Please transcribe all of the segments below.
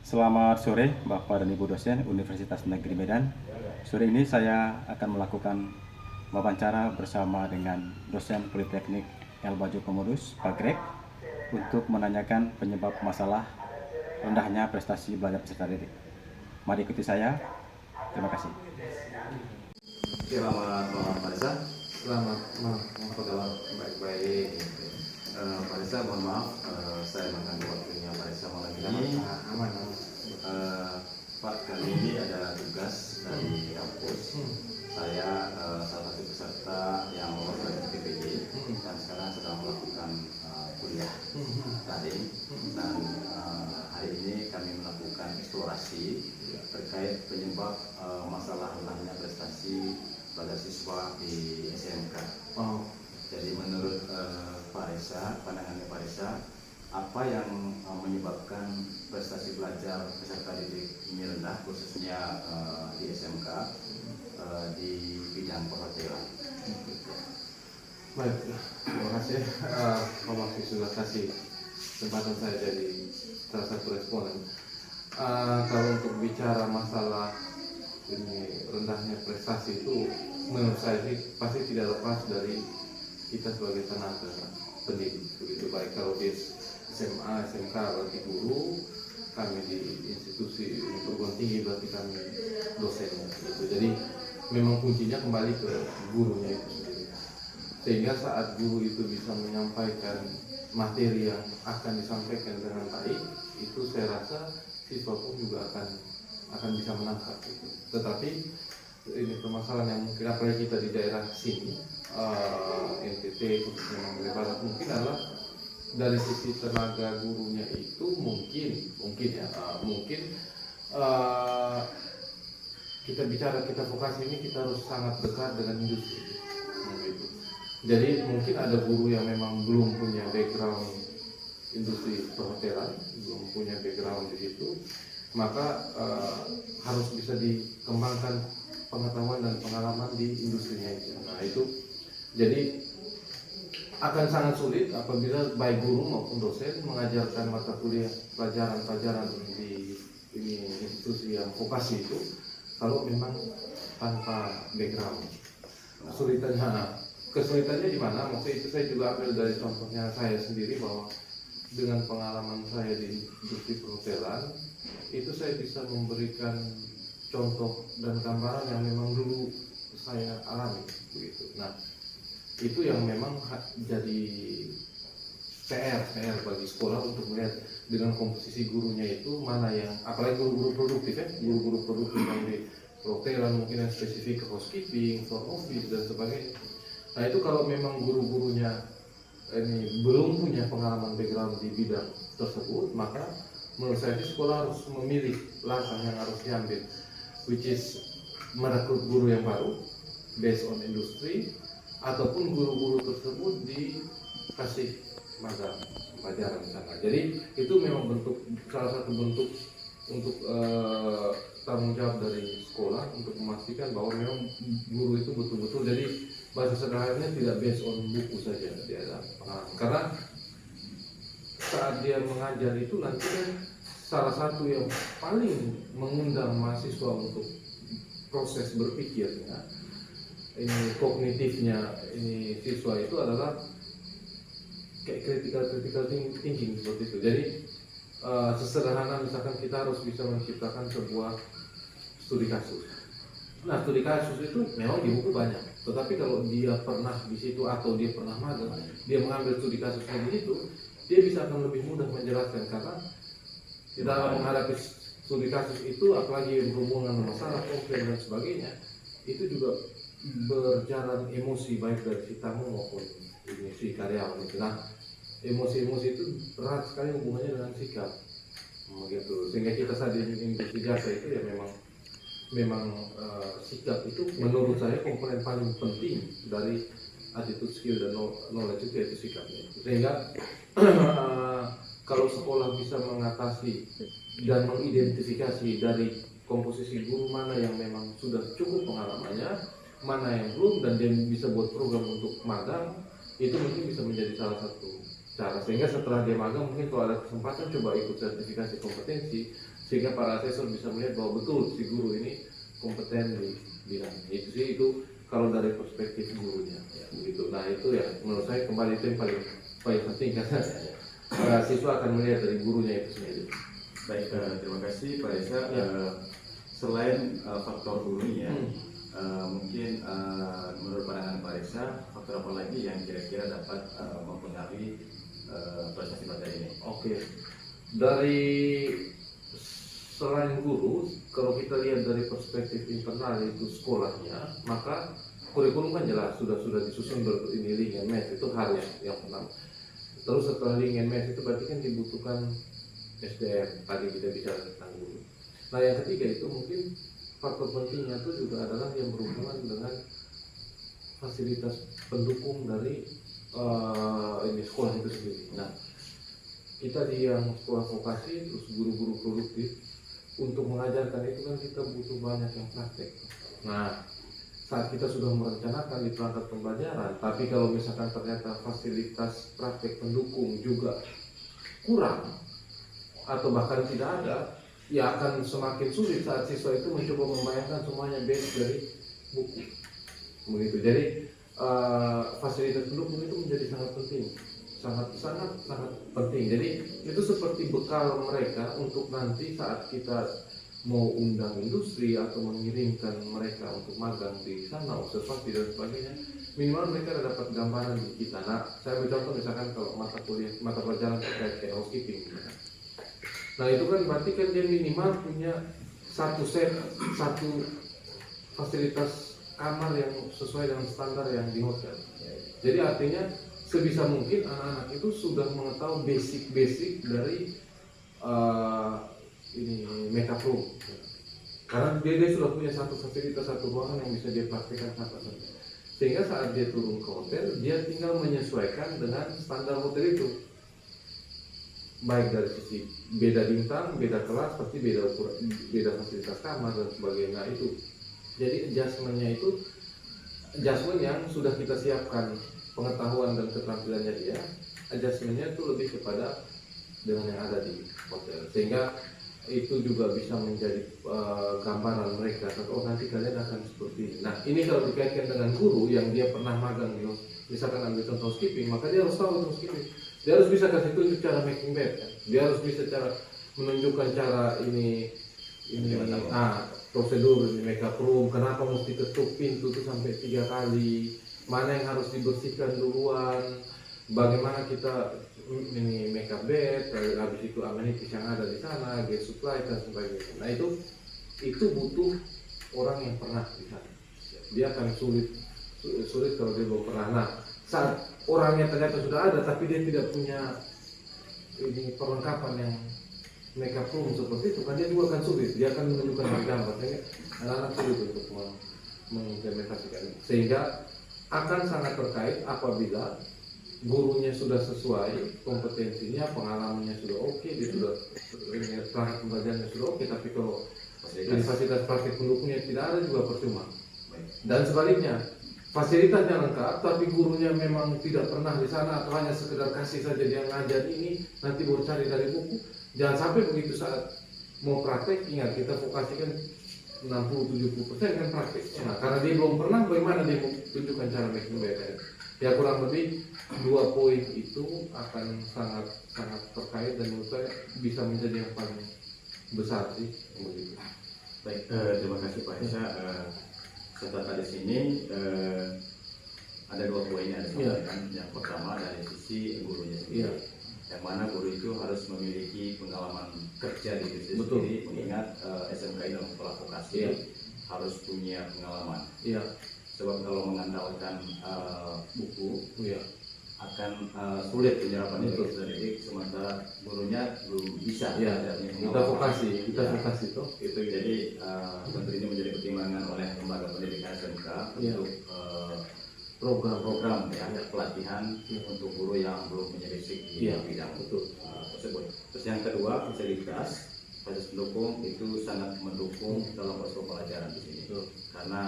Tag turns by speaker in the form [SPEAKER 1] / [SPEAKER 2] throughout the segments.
[SPEAKER 1] Selamat sore Bapak dan Ibu dosen Universitas Negeri Medan. Sore ini saya akan melakukan wawancara bersama dengan dosen Politeknik El Bajo Komodus, Pak Greg, untuk menanyakan penyebab masalah rendahnya prestasi belajar peserta didik. Mari ikuti saya. Terima kasih.
[SPEAKER 2] Selamat malam Pak Reza.
[SPEAKER 3] Selamat malam.
[SPEAKER 2] Apa kabar? Baik-baik. Pak Reza, mohon maaf saya mengganggu waktunya Pak Reza malam ini.
[SPEAKER 3] Aman.
[SPEAKER 2] Pak, kali ini ada tugas dari kampus. Saya salah satu peserta yang lolos dari PPD dan sekarang sedang melakukan kuliah daring. Dan hari ini kami melakukan eksplorasi terkait penyebab masalah rendahnya prestasi pada siswa di SMK. Jadi menurut Pak Reza, pandangannya Pak Reza, apa yang menyebabkan prestasi belajar peserta didik ini rendah, khususnya di SMK di bidang perhotelan?
[SPEAKER 3] Baik, terima kasih Pak Bakti sudah kasih kesempatan saya jadi salah satu responden. Kalau untuk bicara masalah ini rendahnya prestasi itu, menurut saya sih pasti tidak lepas dari kita sebagai tenaga pendidik. Begitu baik kalau di SMA, SMK berarti guru, kami di institusi perguruan tinggi berarti kami dosennya. Gitu. Jadi memang kuncinya kembali ke gurunya itu sendiri. Sehingga saat guru itu bisa menyampaikan materi yang akan disampaikan dengan baik, itu saya rasa siswa pun juga akan bisa menangkap. Gitu. Tetapi ini permasalahan yang mungkin apalagi kita di daerah sini, NTT khususnya Manggarai Barat, mungkin adalah dari sisi tenaga gurunya itu mungkin kita vokasi ini kita harus sangat dekat dengan industri. Gitu. Jadi mungkin ada guru yang memang belum punya background industri perhotelan, belum punya background di situ, maka harus bisa dikembangkan pengetahuan dan pengalaman di industrinya itu. Nah itu jadi akan sangat sulit apabila baik guru maupun dosen mengajarkan mata kuliah pelajaran-pelajaran di institusi yang vokasi itu kalau memang tanpa background. Kesulitannya di mana? Maksudnya itu saya juga ambil dari contohnya saya sendiri, bahwa dengan pengalaman saya di industri perhotelan itu saya bisa memberikan contoh dan gambaran yang memang dulu saya alami begitu. Nah itu yang memang jadi PR bagi sekolah untuk melihat dengan komposisi gurunya itu mana yang, apalagi guru-guru produktif guru-guru produktif yang di perhotelan mungkin yang spesifik ke housekeeping, front office dan sebagainya. Nah itu kalau memang guru-gurunya ini belum punya pengalaman background di bidang tersebut, maka menurut saya sekolah harus memilih langkah yang harus diambil, which is merekrut guru yang baru based on industri, ataupun guru-guru tersebut dikasih magang pelajaran sana. Jadi itu memang salah satu bentuk untuk tanggung jawab dari sekolah untuk memastikan bahwa memang guru itu betul-betul, jadi bahasa sederhananya tidak based on buku saja dia ada pengalaman. Karena saat dia mengajar itu nanti kan salah satu yang paling mengundang mahasiswa untuk proses berpikirnya, ini kognitifnya ini siswa itu adalah kayak critical thinking seperti itu. Jadi sesederhana misalkan kita harus bisa menciptakan sebuah studi kasus. Nah studi kasus itu memang di buku banyak, tetapi kalau dia pernah di situ atau dia pernah magang, dia mengambil studi kasusnya di situ, dia bisa akan lebih mudah menjelaskan. Karena kita menghadapi studi kasus itu, apalagi berhubungan dengan masalah konflik dan sebagainya, itu juga berjalan emosi baik dari si tamu maupun si karyawan itu. Nah emosi-emosi itu erat sekali hubungannya dengan sikap, begitu. Sehingga kita saat di industri jasa itu ya memang sikap itu menurut saya komponen paling penting dari attitude, skill dan knowledge itu, yaitu sikapnya. Sehingga kalau sekolah bisa mengatasi dan mengidentifikasi dari komposisi guru mana yang memang sudah cukup pengalamannya, mana yang belum, dan dia bisa buat program untuk magang, itu mungkin bisa menjadi salah satu cara, sehingga setelah dia magang mungkin kalau ada kesempatan coba ikut sertifikasi kompetensi, sehingga para asesor bisa melihat bahwa betul si guru ini kompeten di bidang itu sih. Itu kalau dari perspektif gurunya ya, begitu. Nah itu ya menurut saya kembali itu yang paling penting, karena siswa akan melihat dari gurunya itu sendiri.
[SPEAKER 2] Baik, terima kasih Pak Reza.
[SPEAKER 3] Ya.
[SPEAKER 2] Selain faktor gurunya, mungkin menurut pandangan Pak Reza, faktor apa lagi yang kira-kira dapat mempengaruhi prestasi materi ini?
[SPEAKER 3] Oke, dari selain guru, kalau kita lihat dari perspektif internal itu sekolahnya, maka kurikulum kan jelas sudah disusun ini link and match, itu hal yang pertama. Terus setelah link and match itu berarti kan dibutuhkan SDM, tadi kita bicara tentang guru. Nah yang ketiga itu mungkin faktor pentingnya itu juga adalah yang berhubungan dengan fasilitas pendukung dari ini sekolah itu sendiri. Nah kita di yang sekolah vokasi, terus guru-guru produktif, untuk mengajarkan itu kan kita butuh banyak yang praktek. Nah saat kita sudah merencanakan di perangkat pembelajaran, tapi kalau misalkan ternyata fasilitas praktek pendukung juga kurang atau bahkan tidak ada, ya akan semakin sulit saat siswa itu mencoba membayangkan semuanya base dari buku. Begitu. Jadi fasilitas pendukung itu menjadi sangat penting, sangat penting. Jadi itu seperti bekal mereka untuk nanti saat kita mau undang industri atau mengirimkan mereka untuk magang di sana, observasi dan sebagainya, minimal mereka dapat gambaran di kita. Nah, saya ambil contoh misalkan kalau mata pelajaran terkait housekeeping. Nah itu kan berarti kan dia minimal punya satu fasilitas kamar yang sesuai dengan standar yang di hotel. Jadi artinya sebisa mungkin anak-anak itu sudah mengetahui basic dari ini makeup room, karena dia sudah punya satu fasilitas, satu ruangan yang bisa dia praktikkan apa saja, sehingga saat dia turun ke hotel dia tinggal menyesuaikan dengan standar hotel itu, baik dari sisi beda bintang, beda kelas, pasti beda fasilitas kamar dan sebagainya. Nah itu jadi adjustment yang sudah kita siapkan, pengetahuan dan keterampilannya dia, adjustmentnya itu lebih kepada dengan yang ada di hotel, sehingga itu juga bisa menjadi gambaran mereka, oh nanti kalian akan seperti ini. Nah ini kalau dikaitkan dengan guru yang dia pernah magang, misalkan ambil contoh housekeeping, maka dia harus tahu housekeeping, dia harus bisa kasih tunjuk cara making bed, kan? Dia harus bisa cara menunjukkan cara ini prosedur ini makeup room, kenapa mesti ketuk pintu itu sampai 3 kali, mana yang harus dibersihkan duluan, bagaimana kita ini makeup bed, habis itu amenities yang ada di sana, gas supply dan sebagainya. Nah itu butuh orang yang pernah di sana. Dia akan sulit kalau dia belum pernah. Nah saat orangnya ternyata sudah ada tapi dia tidak punya ini perlengkapan yang makeup room seperti itu, kan dia juga akan sulit. Dia akan menunjukkan dari gambar, sehingga anak-anak sulit untuk mengimplementasikan. Sehingga akan sangat terkait apabila gurunya sudah sesuai kompetensinya, pengalamannya sudah oke, dia sudah perangkat pembelajarannya sudah oke, tapi kalau fasilitas praktik pendukungnya tidak ada juga percuma. Dan sebaliknya, fasilitasnya lengkap tapi gurunya memang tidak pernah di sana atau hanya sekedar kasih saja dia ngajar ini, nanti baru cari dari buku. Jangan sampai begitu saat mau praktek, ingat kita vokasikan 60-70% kan praktek. Nah, karena dia belum pernah, bagaimana dia tunjukkan cara making bed? Ya kurang lebih 2 poin itu akan sangat terkait dan menurut saya bisa menjadi yang paling besar sih begitu.
[SPEAKER 2] Baik, terima kasih Pak Esa. Serta di sini ada 2 poin yang disampaikan. Yang pertama dari sisi gurunya sendiri, yang mana guru itu harus memiliki pengalaman kerja di bisnis sendiri, mengingat SMK dalam sekolah vokasi harus punya pengalaman. Sebab kalau mengandalkan buku akan sulit penyerapan itu dari sementara gurunya belum bisa.
[SPEAKER 3] Kita vokasi tuh.
[SPEAKER 2] Itu jadi tentu ini menjadi pertimbangan oleh lembaga pendidikan SMK untuk program pelatihan untuk guru yang belum punya basic di bidang tersebut. Terus yang kedua, fasilitas pendukung itu sangat mendukung dalam proses pembelajaran di sini, karena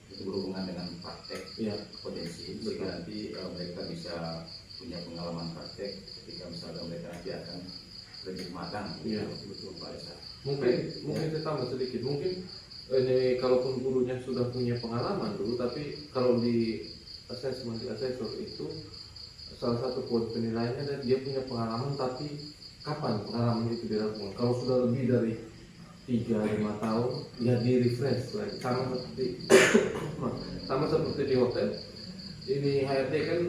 [SPEAKER 2] itu berhubungan dengan praktek potensi, sehingga nanti mereka bisa punya pengalaman praktek ketika misalnya mereka nanti akan lebih magang.
[SPEAKER 3] Iya,
[SPEAKER 2] betul Pak Esa.
[SPEAKER 3] Mungkin saya tambah sedikit. Mungkin ini kalaupun gurunya sudah punya pengalaman dulu, tapi kalau di assessment di assessor itu salah satu poin penilaiannya dan dia punya pengalaman, tapi kapan pengalaman itu dilakukan? Kalau sudah lebih dari 3-5 tahun, ya di refresh lagi. Sama seperti di hotel. Ini HRD kan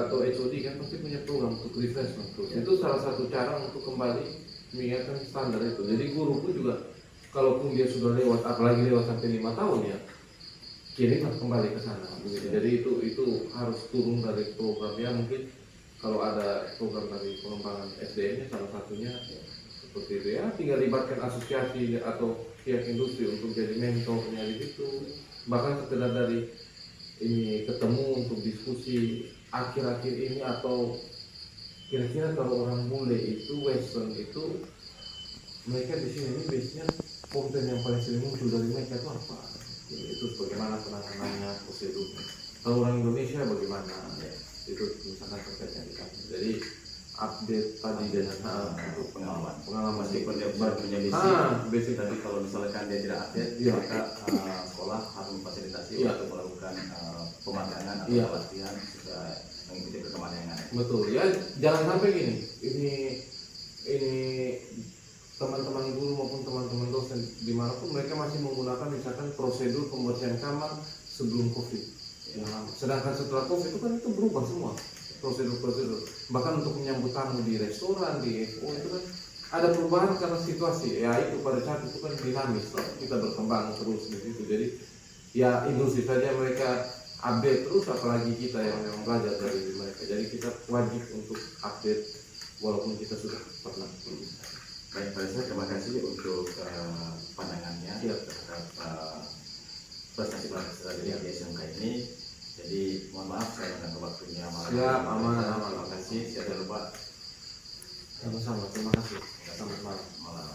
[SPEAKER 3] atau HOD kan pasti punya program untuk refreshment terus. Itu salah satu cara untuk kembali mengingatkan standar itu. Jadi guru pun juga kalaupun dia sudah lewat, apalagi lewat sampai 5 tahun ya, kirimlah kembali ke sana. Begitu. Jadi itu harus turun dari programnya. Mungkin kalau ada program dari pengembangan SDM-nya salah satunya seperti itu ya, tinggal libatkan asosiasi atau pihak industri untuk jadi mentornya di situ. Bahkan sekedar dari ini ketemu untuk diskusi akhir-akhir ini, atau kira-kira kalau orang bule itu western itu mereka di sini ini biasanya konten yang paling sering muncul dari mereka itu apa? Itu bagaimana penanganannya, prosedurnya. Kalau orang Indonesia bagaimana? Ya, itu misalkan terkait yang dikasih. Jadi update tadi dengan untuk pengalaman
[SPEAKER 2] Meskipun dia punya basic, tapi kalau misalkan dia tidak update,
[SPEAKER 3] ya,
[SPEAKER 2] maka sekolah harus memfasilitasi
[SPEAKER 3] ya,
[SPEAKER 2] untuk melakukan pemagangan atau
[SPEAKER 3] ya,
[SPEAKER 2] pelatihan supaya mengikuti perkembangan yang ada.
[SPEAKER 3] Betul ya, jangan sampai gini. Ini teman-teman guru maupun teman-teman dosen dimanapun mereka masih menggunakan misalkan prosedur pembersihan kamar sebelum COVID. Ya, sedangkan setelah COVID itu kan itu berubah semua prosedur-prosedur. Bahkan untuk menyambut tamu di restoran, di FO itu kan ada perubahan karena situasi. Ya itu pada saat itu kan dinamis, loh. Kita berkembang terus di situ. Jadi ya industri saja mereka update terus, apalagi kita yang memang belajar dari mereka. Jadi kita wajib untuk update walaupun kita sudah pernah.
[SPEAKER 2] Baik Pak Esa, terima kasih untuk pandangannya terhadap prestasi dari SMK ini. Jadi mohon maaf saya mengganggu waktunya malam.
[SPEAKER 3] Siap, aman.
[SPEAKER 2] Terima kasih. Jangan lupa.
[SPEAKER 3] Sama-sama, terima kasih. Selamat malam.